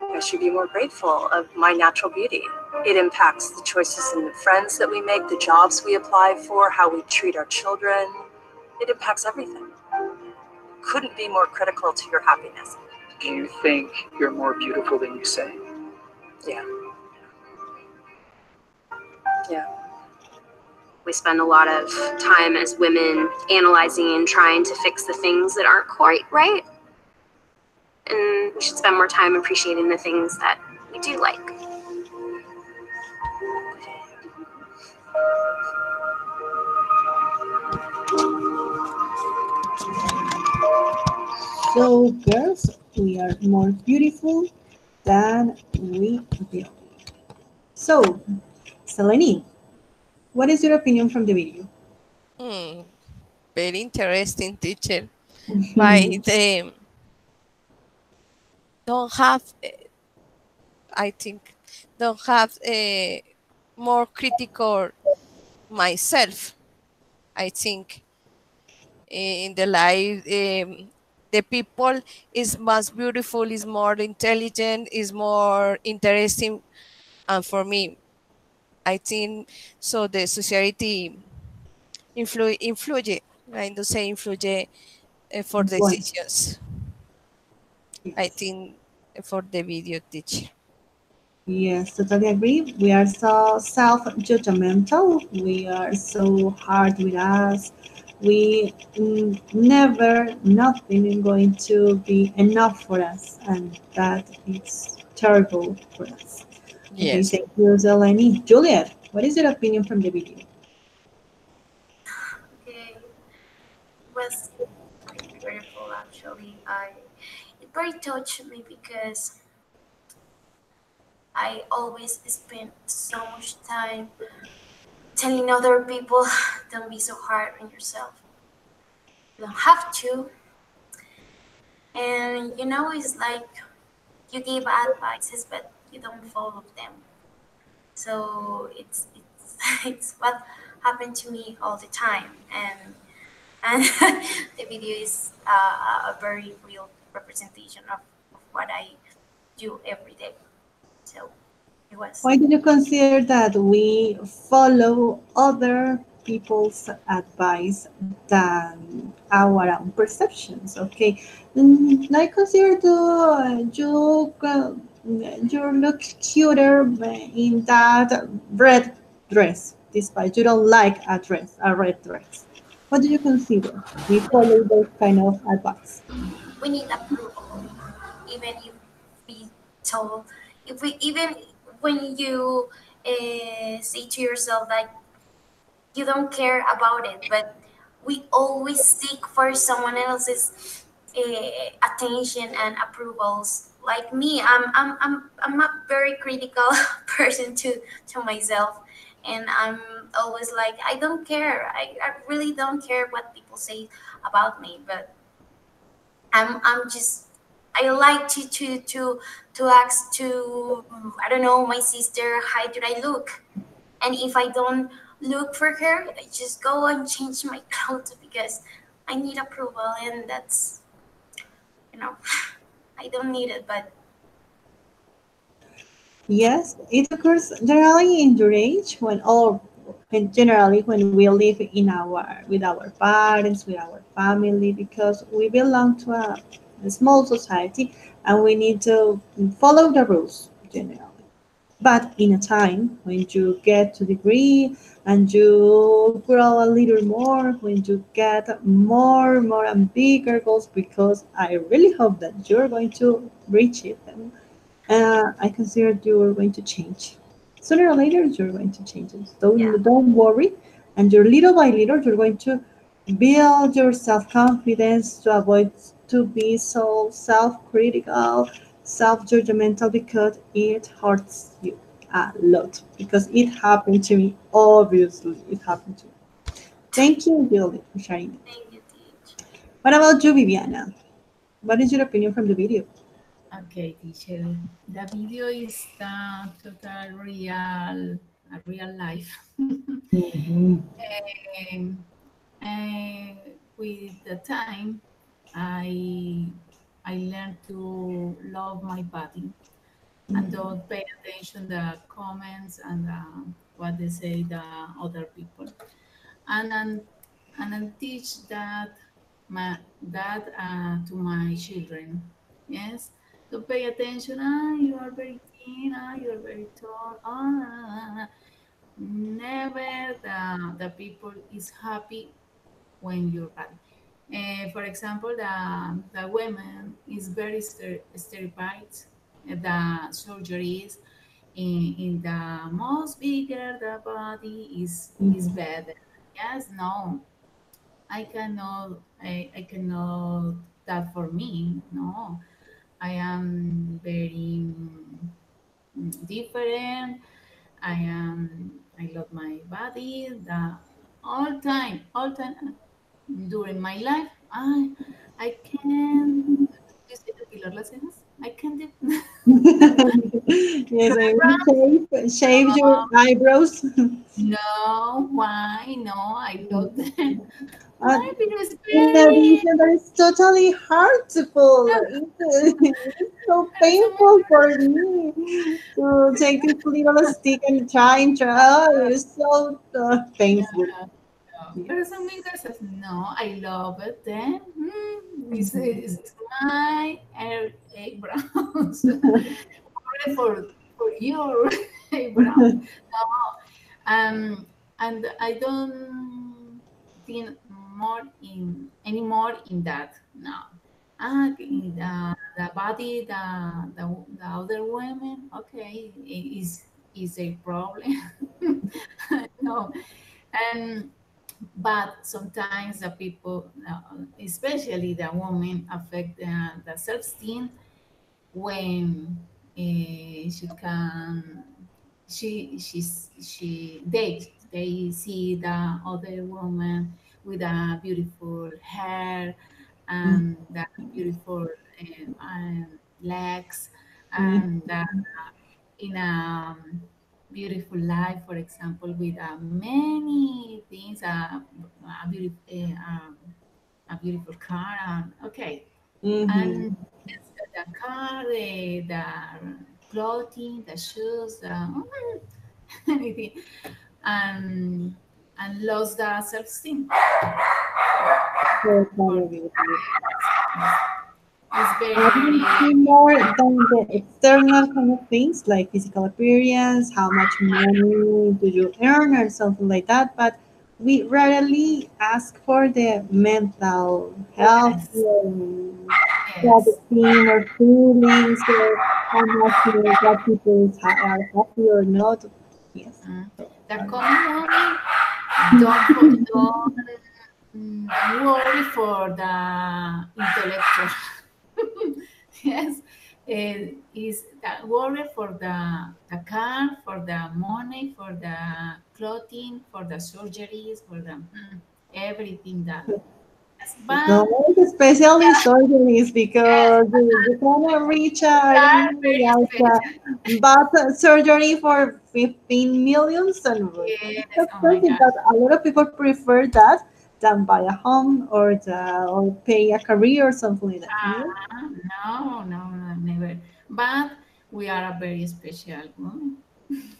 I should be more grateful of my natural beauty. It impacts the choices and the friends that we make, the jobs we apply for, how we treat our children. It impacts everything. Couldn't be more critical to your happiness. Do you think you're more beautiful than you say? Yeah. Yeah. We spend a lot of time as women analyzing and trying to fix the things that aren't quite right. And we should spend more time appreciating the things that we do like. So, girls, we are more beautiful than we feel. So, Selene, what is your opinion from the video? Very interesting, teacher. By the don't have, I think, don't have a more critical myself. I think in the life, the people is most beautiful, is more intelligent, is more interesting, and for me, I think so. The society influye, I don't say influye for Influence. decisions. Yes. I think for the video teacher. Yes, totally agree. We are so self-judgmental. We are so hard with us. We never, nothing is going to be enough for us, and that is terrible for us. Okay, Yes. thank you, Zeleny. Juliet, what is your opinion from the video? Okay, it was like beautiful actually. It very touched me because I always spend so much time telling other people, don't be so hard on yourself. You don't have to. And it's like you give advices, but you don't follow them. So it's it's what happened to me all the time, and the video is a very real representation of what I do every day. So it was. Why do you consider that we follow other people's advice than our own perceptions? Okay, I consider you look cuter in that red dress, despite you don't like a red dress. What do you consider? We follow those kind of advice. We need approval, even if we told, if we even when you say to yourself that you don't care about it, but we always seek for someone else's attention and approvals. Like me, I'm a very critical person to myself, and I'm always like, I don't care. I really don't care what people say about me, but I'm just I like to ask to, I don't know, my sister, how do I look? And if I don't look for her, I just go and change my clothes because I need approval, and that's, you know I don't need it, but Yes, it occurs generally in your age when all and generally when we live in our with our parents, with our family, because we belong to a small society and we need to follow the rules generally. But in a time when you get to degree and you grow a little more, when you get more and bigger goals, because I really hope that you're going to reach it, I consider you're going to change. Sooner or later, you're going to change it. yeah. Don't worry. And you're little by little, you're going to build your self confidence to avoid to be so self critical, self judgmental because it hurts you a lot. Because it happened to me, obviously, it happened to me. Thank you, Julie, for sharing it. Thank you, teach. What about you, Viviana? What is your opinion from the video? Okay, teacher. The video is the total a real life. Mhm. And, with the time, I I learned to love my body and don't pay attention the comments and what they say the other people. And then teach that to my children. Yes, to pay attention. Ah, you are very thin. Ah, you are very tall. Never the people is happy when you're bad. For example, the women is very stereotyped. The surgeries in the most bigger the body is better. Yes, no, I cannot that for me. No, I am very different. I love my body. The all time during my life. I can. You see the pillar las cejas? I can do. Yes, I will shave your eyebrows. No, why? No, I love them. Uh, Why? Because in very. addition, that is totally hurtful. It's so Pero son muy painful for me to take this little stick and try and try. Oh, it's so painful. no, pero Yes. son muy gruesas. No, I love it. Then it's my eyebrows for your eyebrows. No, and I don't think more in anymore in that. No. The body, the other women, okay, is a problem. No, and but sometimes the people, especially the women, affect the self-esteem when she can they see the other woman with a beautiful hair and that beautiful legs, Mhm. and in a beautiful life, for example, with many things, a beautiful car, and okay, and Mhm. yes, the car, the clothing, the shoes, anything, and and lost the self-esteem. For Totally agree with you. it's I don't see very more than the external kind of things like physical appearance, how much money do you earn, or something like that. But we rarely ask for the mental health, yes, yes. self-esteem, or feelings, or how much that people are happy or not. Yes. Mm. So, The common one, don't worry for the intellectual. Yes, is that worry for the car, for the money, for the clothing, for the surgeries, for the everything that. Yes, no, but especially surgeries yes, because you cannot reach, we I don't are know, very like special. but surgery for 15 millions and it's Yes, oh my expensive, gosh. but a lot of people prefer that than buy a home or pay a career or something like that. Yeah. No, no, no, never. But we are a very special.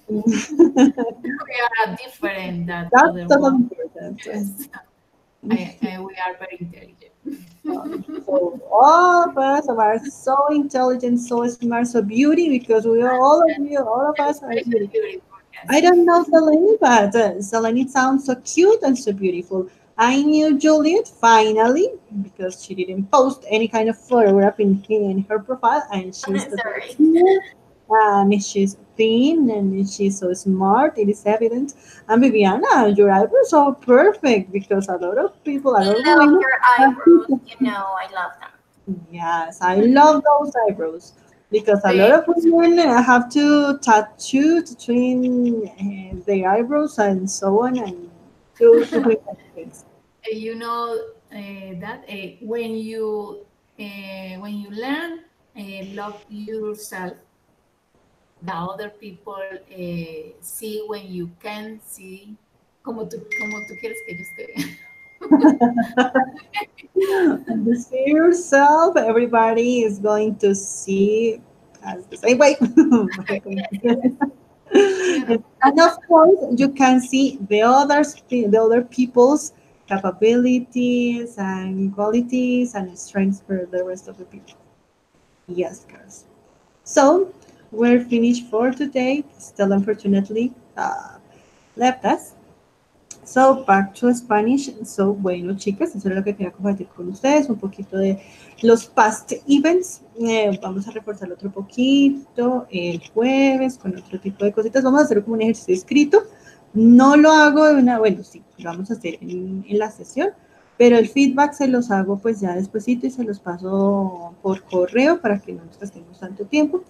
We are different than That's other totally one. important. Yes. We are very intelligent. So all of us are so intelligent, so smart, so beauty because we are all of you, all of us are Especially beauty. beautiful, I yes. don't know Selene, but Selene sounds so cute and so beautiful. I knew Juliet finally because she didn't post any kind of photograph in her profile, and she's totally Sorry. cute, and she's thin, and she's so smart. It is evident. And Viviana, your eyebrows are perfect because a lot of people, a I lot of love women. your eyebrows. You know, I love them. Yes, I love those eyebrows because a lot The, of women have to tattoo between their eyebrows and so on and do different kind of things. you know that when you learn love yourself, the other people see when you can see, como tú quieres que ellos te vean. When you see yourself, everybody is going to see as the same way. Yes, yes. You know. And of course, you can see the other people's capabilities and qualities and strengths for the rest of the people. Yes, girls. So we're finished for today. Still, unfortunately, left us. So, back to Spanish. So, bueno, chicas, eso es lo que quería compartir con ustedes, un poquito de los past events. Vamos a reforzar otro poquito el jueves con otro tipo de cositas. Vamos a hacer como un ejercicio escrito. No lo hago de una, bueno, sí, lo vamos a hacer en la sesión, pero el feedback se los hago pues ya despuesito y se los paso por correo para que no nos gastemos tanto tiempo.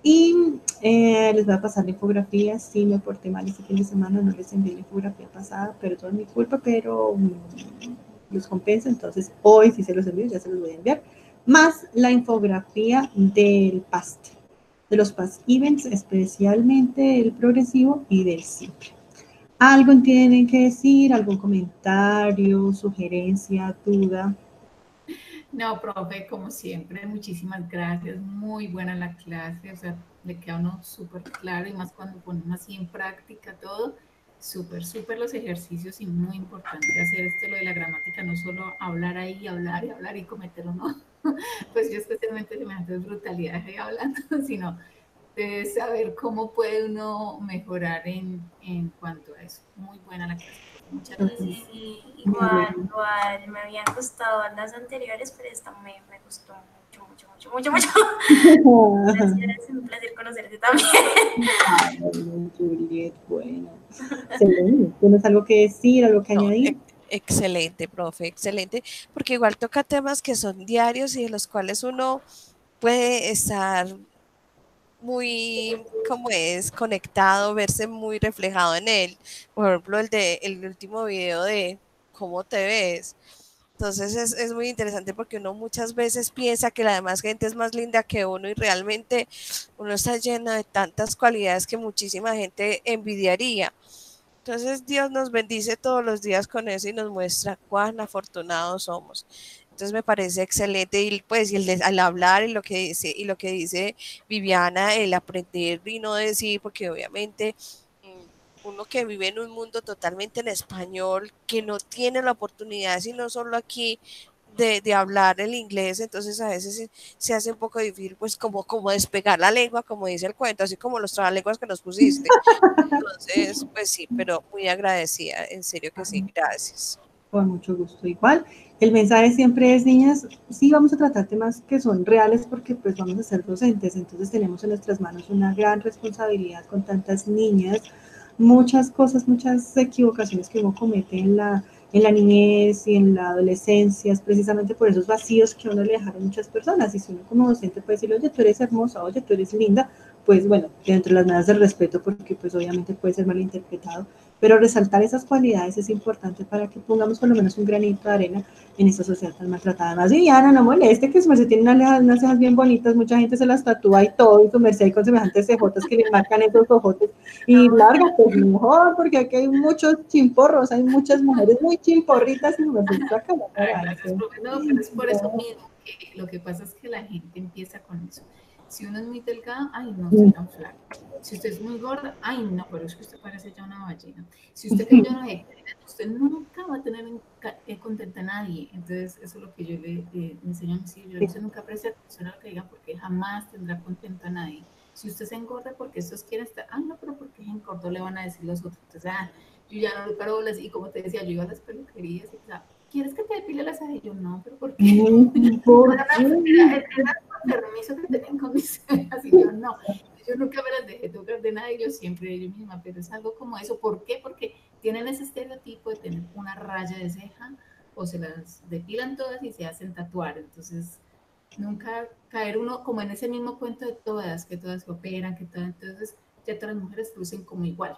Y les voy a pasar la infografía. Si me porté mal este fin de semana, no les envié la infografía pasada, perdón mi culpa, pero los compensa. Entonces, hoy sí se los envío, ya se los voy a enviar. Más la infografía del past, de los past events, especialmente el progresivo y del simple. ¿Algo tienen que decir? ¿Algún comentario, sugerencia, duda? No, profe, como siempre, muchísimas gracias. Muy buena la clase, o sea, le queda a uno súper claro y más cuando ponemos así en práctica todo. Súper, súper los ejercicios y muy importante hacer esto, lo de la gramática, no solo hablar ahí, hablar y hablar y cometerlo, no. Pues yo especialmente se me hace brutalidad ahí hablando, sino de saber cómo puede uno mejorar en cuanto a eso. Muy buena la clase, profe. Muchas gracias. Y Me igual, alegro. igual, me habían gustado las anteriores, pero esta me gustó mucho, mucho, mucho, mucho, mucho. Gracias, un placer conocerte también. Ay, Juliet, bueno. Selene, ¿tienes algo que decir, algo que No, añadir? excelente, profe, excelente, porque igual toca temas que son diarios y de los cuales uno puede estar muy, como es, conectado, verse muy reflejado en él. Por ejemplo, el último video de cómo te ves. Entonces es muy interesante porque uno muchas veces piensa que la demás gente es más linda que uno y realmente uno está lleno de tantas cualidades que muchísima gente envidiaría. Entonces Dios nos bendice todos los días con eso y nos muestra cuán afortunados somos. Entonces me parece excelente y pues al hablar y lo que dice Viviana, el aprender y no decir, porque obviamente uno que vive en un mundo totalmente en español, que no tiene la oportunidad, sino solo aquí, de hablar el inglés, entonces a veces se hace un poco difícil, pues como despegar la lengua, como dice el cuento, así como los trabalenguas que nos pusiste. Entonces, pues sí, pero muy agradecida, en serio que sí, gracias. Con mucho gusto. Igual, el mensaje siempre es, niñas, sí vamos a tratar temas que son reales porque pues vamos a ser docentes, entonces tenemos en nuestras manos una gran responsabilidad con tantas niñas, muchas cosas, muchas equivocaciones que uno comete en la niñez y en la adolescencia, es precisamente por esos vacíos que uno le dejaron muchas personas. Y si uno como docente puede decir, oye, tú eres hermosa, oye, tú eres linda, pues bueno, dentro de las medidas del respeto, porque pues obviamente puede ser malinterpretado, pero resaltar esas cualidades es importante para que pongamos por lo menos un granito de arena en esta sociedad tan maltratada. Además, Viviana, no moleste que su merced tiene unas cejas bien bonitas, mucha gente se las tatúa y todo, y su merced hay con semejantes cejotas que le marcan esos ojotes, y larga, pues mejor, porque aquí hay muchos chimporros, hay muchas mujeres muy chimporritas y su merced saca la cara. Gracias, profe. No, pero es por eso mismo que lo que pasa es que la gente empieza con eso. Si uno es muy delgado, ay, no, soy tan flaco. Si usted es muy gorda, ay, no, pero es que usted parece ya una ballena. Si usted que yo no sé, usted nunca va a tener contenta a nadie. Entonces, eso es lo que yo le enseño a mis hijos. Yo le digo, nunca preste atención a lo que digan porque jamás tendrá contento a nadie. Si usted se engorda porque estos quieren estar, ay, no, pero porque se engordó le van a decir los otros. Entonces, yo ya no le paro bolas. Y como te decía, yo iba a las peluquerías y pensaba, ¿quieres que te depile las cejas? Y yo, no, pero ¿por qué? ¿Por Era permiso que tenían con mis cejas y yo no. Yo nunca me las dejé tocar de nadie, yo siempre yo misma, pero es algo como eso. ¿Por qué? Porque tienen ese estereotipo de tener una raya de ceja o se las depilan todas y se hacen tatuar. Entonces, nunca caer uno como en ese mismo cuento de todas, que todas se operan, que todas, entonces ya todas las mujeres lucen como igual.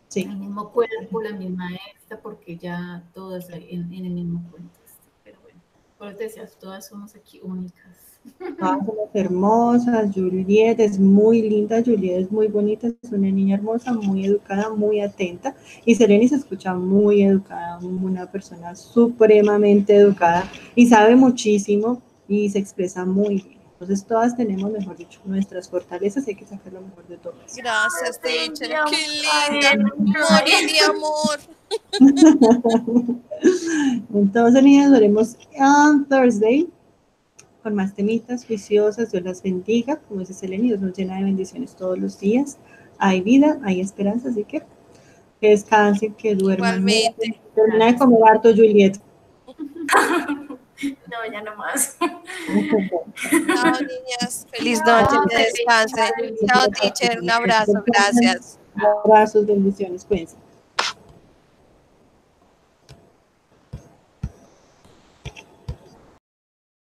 Sí. El mismo cuerpo, la misma esta, porque ya todas en el mismo cuento. Pero bueno, por eso te decías, todas somos aquí únicas. Todas somos hermosas, Juliet es muy linda, Juliet es muy bonita, es una niña hermosa, muy educada, muy atenta, y Seleni se escucha muy educada, una persona supremamente educada y sabe muchísimo y se expresa muy bien. Entonces todas tenemos, mejor dicho, nuestras fortalezas y hay que sacar lo mejor de todas. Gracias, teacher. Thank Qué you. linda. Morí de amor. Entonces, niñas, veremos on Thursday con más temitas juiciosas. Dios las bendiga. Como dice Selene, Dios nos llena de bendiciones todos los días. Hay vida, hay esperanza, así que descansen, que duerman. Igualmente. Termina de comer harto, Juliet. No, ya no más. Chao, niñas. Feliz noche, que descansen. Chao, teacher. Un abrazo. Gracias. Abrazos, bendiciones, cuídense.